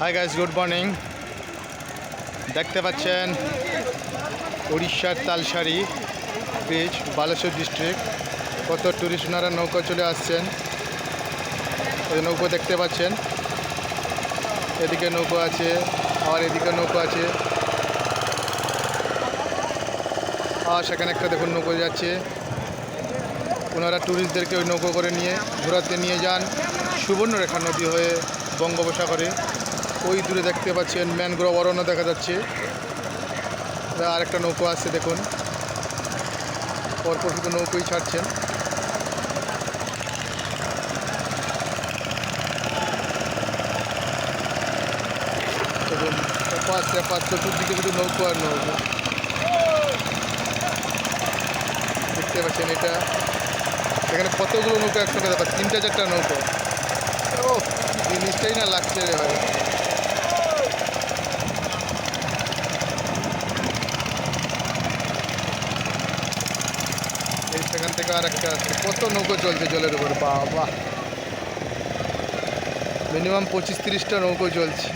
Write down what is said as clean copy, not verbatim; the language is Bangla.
Hi guys, good morning. দেখতে পাচ্ছেন উড়িষ্যার তালসারি ব্রিজ, বালেশ্বর ডিস্ট্রিক্ট। কত ট্যুরিস্ট ওনারা নৌকা চলে আসছেন। ওই নৌকো দেখতে পাচ্ছেন, এদিকে নৌকো আছে, আবার এদিকে নৌকো আছে, আর সেখানে একটা দেখুন নৌকো যাচ্ছে। ওনারা ট্যুরিস্টদেরকে ওই নৌকো করে নিয়ে ঘোরাতে নিয়ে যান সুবর্ণরেখা নদী হয়ে বঙ্গোপসাগরে। ওই দূরে দেখতে পাচ্ছেন ম্যানগ্রোভ অরণ্য দেখা যাচ্ছে। আর একটা নৌকো আসছে দেখুন, পরপর শুধু নৌকোই ছাড়ছেন। দেখুন পাঁচ চতুর্দিকে শুধু নৌকো আর নৌকো দেখতে পাচ্ছেন। এটা এখানে কতগুলো নৌকো একসঙ্গে দেখা, 3-4টা নৌকো। ও জিনিসটাই না লাগছে রে ভাই। এই সেখান থেকে আর একটা আসছে। কত নৌকো চলছে জলের উপর, বাবা! মিনিমাম 25-30টা নৌকো চলছে।